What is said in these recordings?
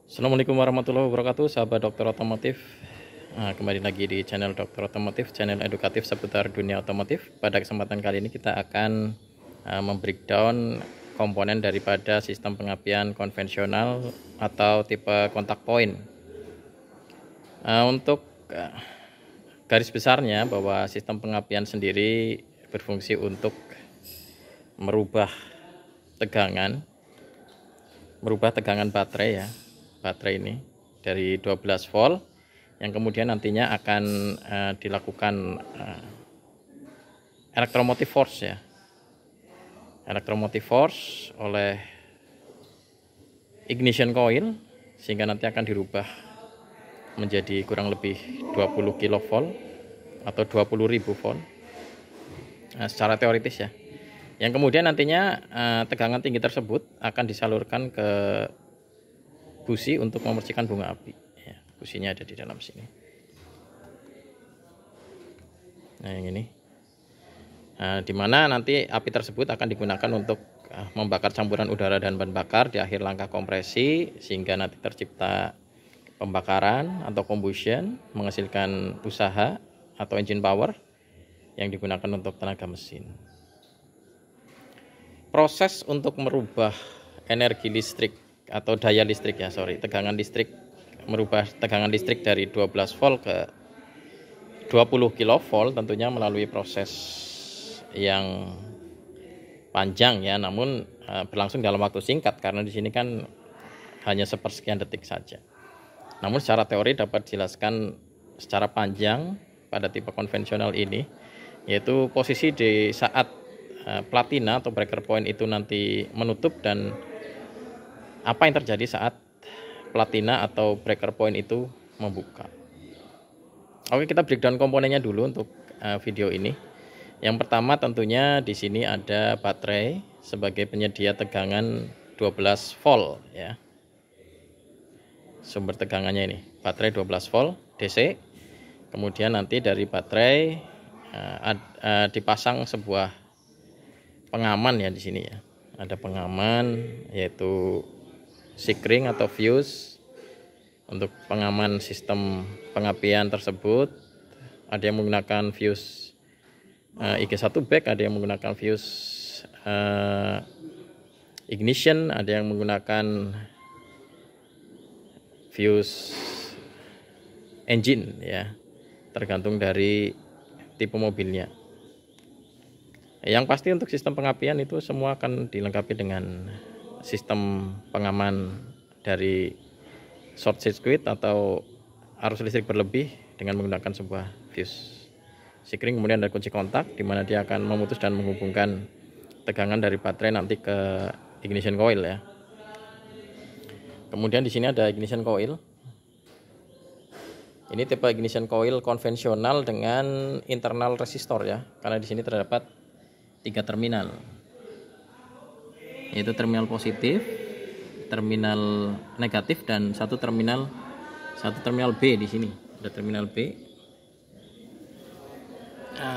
Assalamualaikum warahmatullahi wabarakatuh, sahabat dokter otomotif. Kembali lagi di channel dokter otomotif, channel edukatif seputar dunia otomotif. Pada kesempatan kali ini kita akan membreakdown komponen daripada sistem pengapian konvensional atau tipe kontak point. Untuk garis besarnya, bahwa sistem pengapian sendiri berfungsi untuk merubah tegangan baterai ya. Baterai ini dari 12 volt yang kemudian nantinya akan dilakukan electromotive force ya. Electromotive force oleh ignition coil sehingga nanti akan dirubah menjadi kurang lebih 20 kilovolt atau 20.000 volt secara teoritis ya. Yang kemudian nantinya tegangan tinggi tersebut akan disalurkan ke busi untuk memercikan bunga api ya, businya ada di dalam sini. Nah yang ini dimana nanti api tersebut akan digunakan untuk membakar campuran udara dan bahan bakar di akhir langkah kompresi, sehingga nanti tercipta pembakaran atau combustion menghasilkan usaha atau engine power yang digunakan untuk tenaga mesin. Proses untuk merubah energi listrik atau daya listrik ya, tegangan listrik, merubah tegangan listrik dari 12 volt ke 20 kilovolt tentunya melalui proses yang panjang ya, namun berlangsung dalam waktu singkat karena di sini kan hanya sepersekian detik saja. Namun secara teori dapat dijelaskan secara panjang pada tipe konvensional ini, yaitu posisi di saat platina atau breaker point itu nanti menutup dan apa yang terjadi saat platina atau breaker point itu membuka. Oke, kita breakdown komponennya dulu untuk video ini. Yang pertama tentunya di sini ada baterai sebagai penyedia tegangan 12 volt ya. Sumber tegangannya ini, baterai 12 volt DC. Kemudian nanti dari baterai dipasang sebuah pengaman ya di sini ya. Ada pengaman yaitu sikring atau fuse untuk pengaman sistem pengapian tersebut. Ada yang menggunakan fuse IG1 back, ada yang menggunakan fuse ignition, ada yang menggunakan fuse engine ya, tergantung dari tipe mobilnya. Yang pasti untuk sistem pengapian itu semua akan dilengkapi dengan sistem pengaman dari short circuit atau arus listrik berlebih dengan menggunakan sebuah fuse sikring. Kemudian ada kunci kontak di mana dia akan memutus dan menghubungkan tegangan dari baterai nanti ke ignition coil ya. Kemudian di sini ada ignition coil. Ini tipe ignition coil konvensional dengan internal resistor ya, karena di sini terdapat 3 terminal, yaitu terminal positif, terminal negatif, dan satu terminal B di sini. Ada terminal B.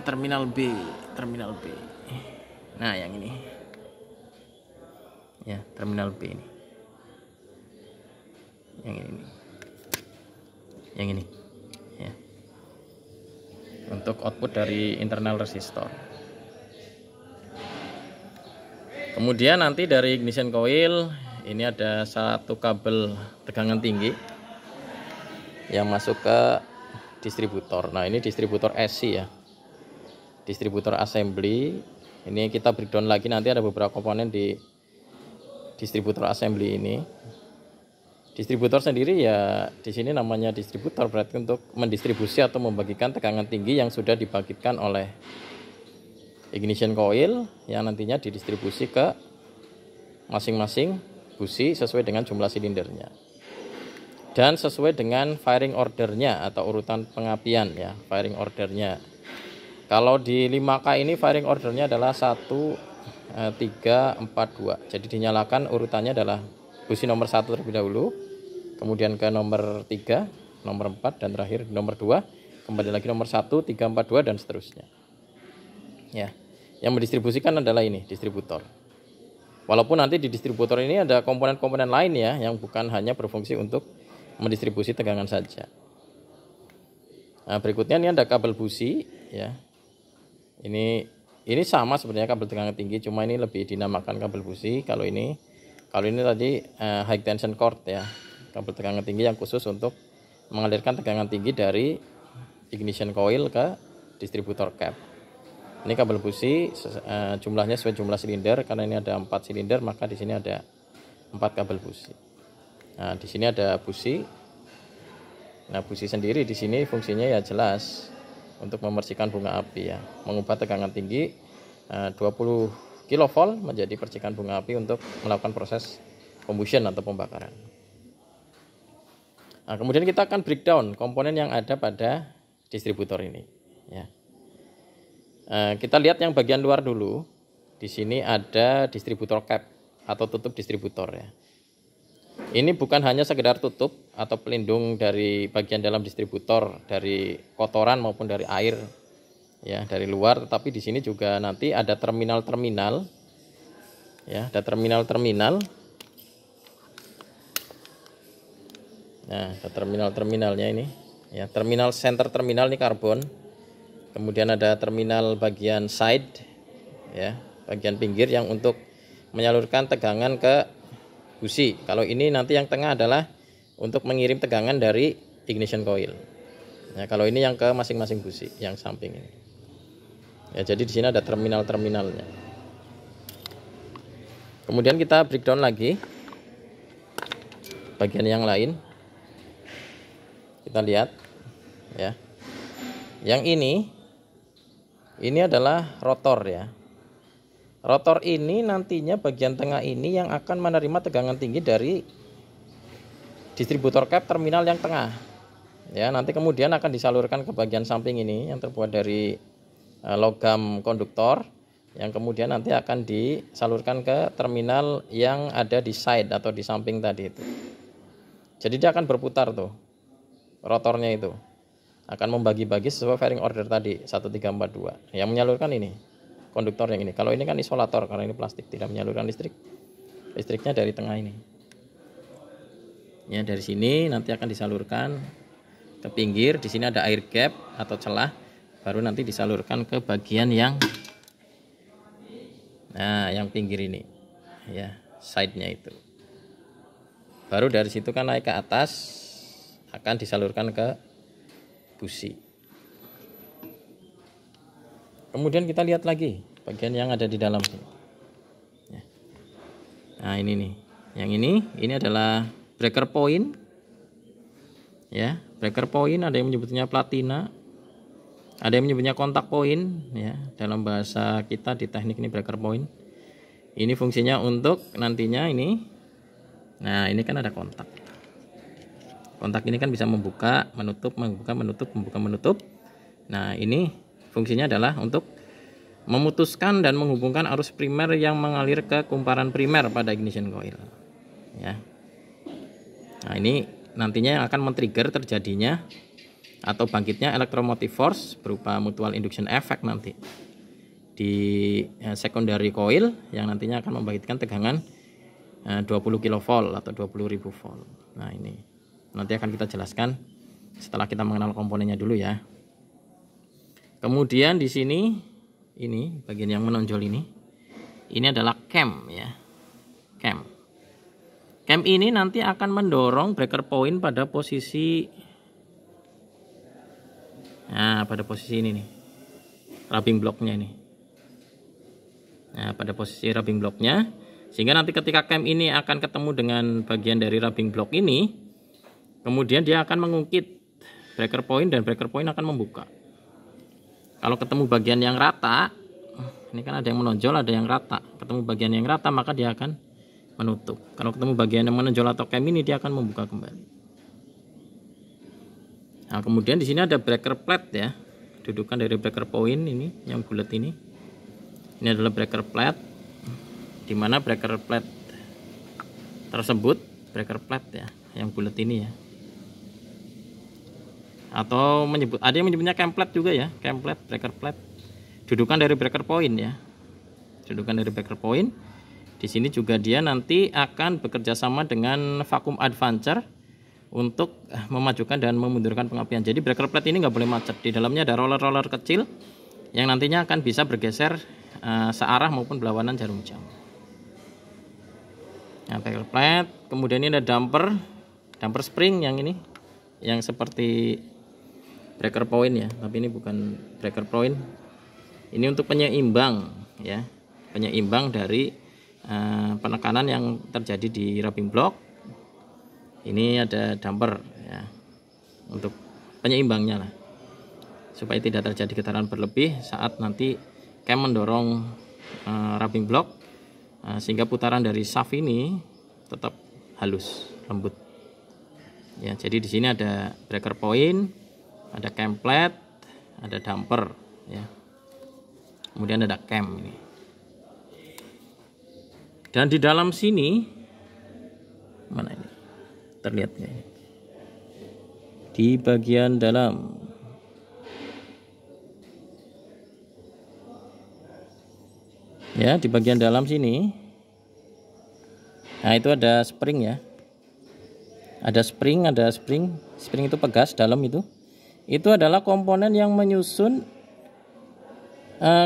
Terminal B. Nah, yang ini. Ya, terminal B ini. Yang ini. Ya. Untuk output dari internal resistor. Kemudian nanti dari ignition coil ini ada satu kabel tegangan tinggi yang masuk ke distributor. Nah, ini distributor AC ya. Distributor assembly. Ini kita breakdown lagi, nanti ada beberapa komponen di distributor assembly ini. Distributor sendiri ya di sini namanya distributor, berarti untuk mendistribusi atau membagikan tegangan tinggi yang sudah dibagikan oleh ignition coil yang nantinya didistribusi ke masing-masing busi sesuai dengan jumlah silindernya dan sesuai dengan firing ordernya atau urutan pengapian ya, firing ordernya. Kalau di 5K ini firing ordernya adalah 1, 3, 4, 2. Jadi dinyalakan urutannya adalah busi nomor 1 terlebih dahulu, kemudian ke nomor 3, nomor 4, dan terakhir nomor 2, kembali lagi nomor 1, 3, 4, 2, dan seterusnya ya. Yang mendistribusikan adalah ini distributor. Walaupun nanti di distributor ini ada komponen-komponen lain ya, yang bukan hanya berfungsi untuk mendistribusi tegangan saja. Nah, berikutnya ini ada kabel busi ya. Ini sama sebenarnya kabel tegangan tinggi, cuma ini lebih dinamakan kabel busi. Kalau ini tadi high tension cord ya, kabel tegangan tinggi yang khusus untuk mengalirkan tegangan tinggi dari ignition coil ke distributor cap. Ini kabel busi, jumlahnya sesuai jumlah silinder, karena ini ada 4 silinder, maka di sini ada 4 kabel busi. Nah, di sini ada busi. Nah, busi sendiri di sini fungsinya ya jelas untuk membersihkan bunga api ya, mengubah tegangan tinggi 20 kV menjadi percikan bunga api untuk melakukan proses combustion atau pembakaran. Nah, kemudian kita akan breakdown komponen yang ada pada distributor ini ya. Kita lihat yang bagian luar dulu. Di sini ada distributor cap atau tutup distributor ya. Ini bukan hanya sekedar tutup atau pelindung dari bagian dalam distributor dari kotoran maupun dari air ya, dari luar, tetapi di sini juga nanti ada terminal-terminal ya, ada terminal-terminal. Nah, ada terminal-terminalnya ini ya, terminal center terminal ini karbon. Kemudian ada terminal bagian side ya, bagian pinggir yang untuk menyalurkan tegangan ke busi. Kalau ini nanti yang tengah adalah untuk mengirim tegangan dari ignition coil. Ya, kalau ini yang ke masing-masing busi yang samping ini. Ya, jadi di sini ada terminal-terminalnya. Kemudian kita breakdown lagi bagian yang lain. Kita lihat ya. Yang ini adalah rotor ya. Rotor ini nantinya bagian tengah ini yang akan menerima tegangan tinggi dari distributor cap terminal yang tengah. Ya, nanti kemudian akan disalurkan ke bagian samping ini yang terbuat dari logam konduktor, yang kemudian nanti akan disalurkan ke terminal yang ada di side atau di samping tadi itu. Jadi dia akan berputar tuh rotornya itu. Akan membagi-bagi sesuai fairing order tadi 1342. Yang menyalurkan ini konduktor yang ini. Kalau ini kan isolator karena ini plastik, tidak menyalurkan listrik. Listriknya dari tengah ini. Ya, dari sini nanti akan disalurkan ke pinggir. Di sini ada air gap atau celah, baru nanti disalurkan ke bagian yang yang pinggir ini. Ya, side-nya itu. Baru dari situ kan naik ke atas akan disalurkan ke busi. Kemudian kita lihat lagi bagian yang ada di dalam sini. Nah, ini nih. Yang ini adalah breaker point. Ya, breaker point ada yang menyebutnya platina. Ada yang menyebutnya kontak point ya. Dalam bahasa kita di teknik ini breaker point. Ini fungsinya untuk nantinya ini. Nah, ini kan ada kontak. Kontak ini kan bisa membuka, menutup, membuka, menutup, membuka, menutup. Nah, ini fungsinya adalah untuk memutuskan dan menghubungkan arus primer yang mengalir ke kumparan primer pada ignition coil. Ya. Nah, ini nantinya yang akan men-trigger terjadinya atau bangkitnya electromotive force berupa mutual induction effect nanti di secondary coil yang nantinya akan membangkitkan tegangan 20 kV atau 20.000 volt. Nah, ini nanti akan kita jelaskan setelah kita mengenal komponennya dulu ya. Kemudian di sini ini bagian yang menonjol ini adalah cam ya. Cam ini nanti akan mendorong breaker point pada posisi ini nih. Rubbing blocknya ini. Nah, pada posisi rubbing blocknya, sehingga nanti ketika cam ini akan ketemu dengan bagian dari rubbing block ini, kemudian dia akan mengungkit breaker point dan breaker point akan membuka. Kalau ketemu bagian yang rata, ini kan ada yang menonjol, ada yang rata. Ketemu bagian yang rata maka dia akan menutup. Kalau ketemu bagian yang menonjol atau cam ini dia akan membuka kembali. Nah, kemudian di sini ada breaker plate ya. Dudukan dari breaker point ini yang bulat ini. Ini adalah breaker plate. Di mana breaker plate tersebut, breaker plate ya, yang bulat ini ya. Atau ada yang menyebutnya cam plate juga ya, cam plate, breaker plate. Dudukan dari breaker point ya. Dudukan dari breaker point. Di sini juga dia nanti akan bekerja sama dengan vacuum advancer untuk memajukan dan memundurkan pengapian. Jadi breaker plate ini nggak boleh macet. Di dalamnya ada roller-roller kecil yang nantinya akan bisa bergeser searah maupun berlawanan jarum jam. Nah, breaker plate. Kemudian ini ada damper spring yang ini, yang seperti breaker point ya, tapi ini bukan breaker point. Ini untuk penyeimbang ya, penyeimbang dari penekanan yang terjadi di wrapping block. Ini ada damper ya, untuk penyeimbangnya lah, supaya tidak terjadi getaran berlebih saat nanti cam mendorong wrapping block, sehingga putaran dari shaft ini tetap halus, lembut. Ya, jadi di sini ada breaker point, ada cam plate, ada damper ya. Kemudian ada cam ini. Dan di dalam sini mana ini? Terlihat ya. Di bagian dalam. Ya, di bagian dalam sini. Nah, itu ada spring ya. Ada spring itu pegas dalam itu. Itu adalah komponen yang menyusun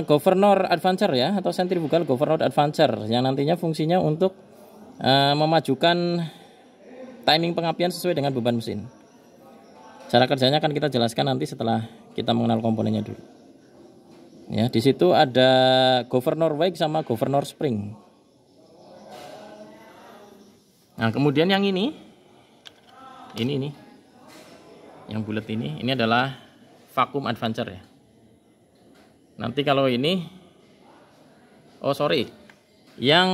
governor advancer ya, atau centrifugal governor advancer, yang nantinya fungsinya untuk memajukan timing pengapian sesuai dengan beban mesin. Cara kerjanya akan kita jelaskan nanti setelah kita mengenal komponennya dulu. Ya, di situ ada governor wake sama governor spring. Nah, kemudian yang ini yang bulat ini adalah vacuum advancer ya. Nanti kalau ini, yang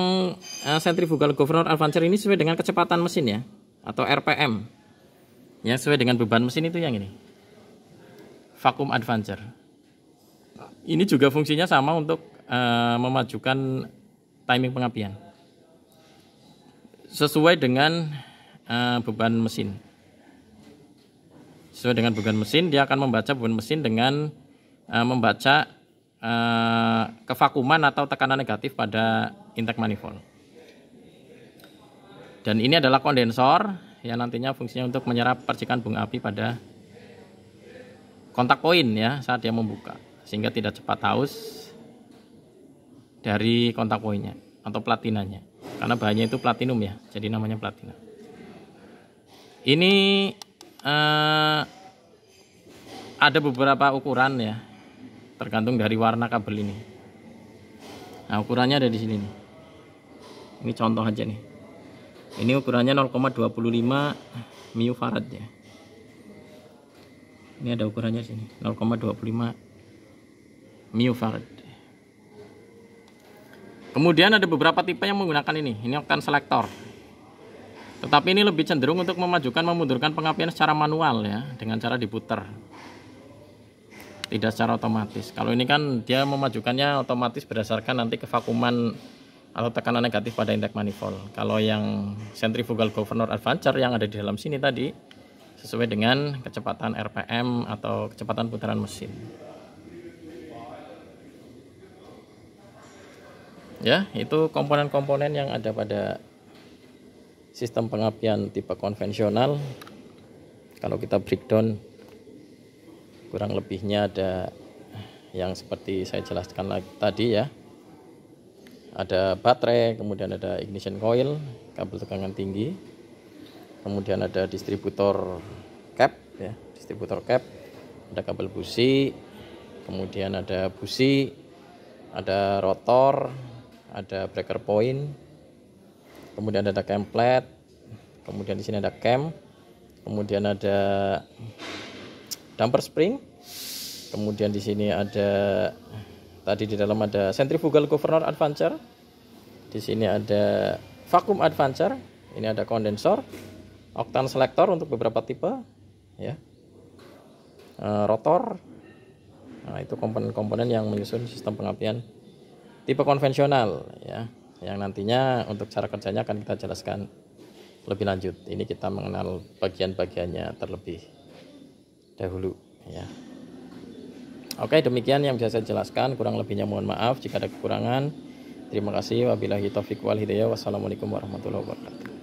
centrifugal governor advancer ini sesuai dengan kecepatan mesin ya, atau RPM. Yang sesuai dengan beban mesin itu yang ini, vacuum advancer. Ini juga fungsinya sama untuk memajukan timing pengapian sesuai dengan beban mesin. Sesuai dengan beban mesin, dia akan membaca beban mesin dengan membaca kevakuman atau tekanan negatif pada intake manifold. Dan ini adalah kondensor yang nantinya fungsinya untuk menyerap percikan bunga api pada kontak poin ya saat dia membuka, sehingga tidak cepat haus dari kontak poinnya atau platinanya, karena bahannya itu platinum ya, jadi namanya platina. Ini ada beberapa ukuran ya, tergantung dari warna kabel ini. Nah, ukurannya ada di sini nih. Ini contoh aja nih. Ini ukurannya 0,25 microfarad ya. Ini ada ukurannya di sini, 0,25 microfarad. Kemudian ada beberapa tipe yang menggunakan ini. Ini oktan selektor. Tetapi ini lebih cenderung untuk memajukan memundurkan pengapian secara manual ya, dengan cara diputar. Tidak secara otomatis. Kalau ini kan dia memajukannya otomatis berdasarkan nanti kevakuman atau tekanan negatif pada intake manifold. Kalau yang centrifugal governor advancer yang ada di dalam sini tadi sesuai dengan kecepatan RPM atau kecepatan putaran mesin. Ya, itu komponen-komponen yang ada pada sistem pengapian tipe konvensional. Kalau kita breakdown, kurang lebihnya ada yang seperti saya jelaskan lagi tadi ya. Ada baterai, kemudian ada ignition coil, kabel tegangan tinggi, kemudian ada distributor cap ya, ada kabel busi, kemudian ada busi, ada rotor, ada breaker point, kemudian ada cam plate, kemudian di sini ada cam, kemudian ada damper spring, kemudian di sini ada tadi di dalam ada centrifugal governor advancer, di sini ada vacuum advancer, ini ada kondensor, oktan selektor untuk beberapa tipe, ya, rotor. Nah, itu komponen-komponen yang menyusun sistem pengapian tipe konvensional, ya, yang nantinya untuk cara kerjanya akan kita jelaskan lebih lanjut. Ini kita mengenal bagian-bagiannya terlebih dahulu, ya. Oke, demikian yang bisa saya jelaskan. Kurang lebihnya mohon maaf jika ada kekurangan. Terima kasih. Wabillahi taufiq wal hidayah. Wassalamualaikum warahmatullahi wabarakatuh.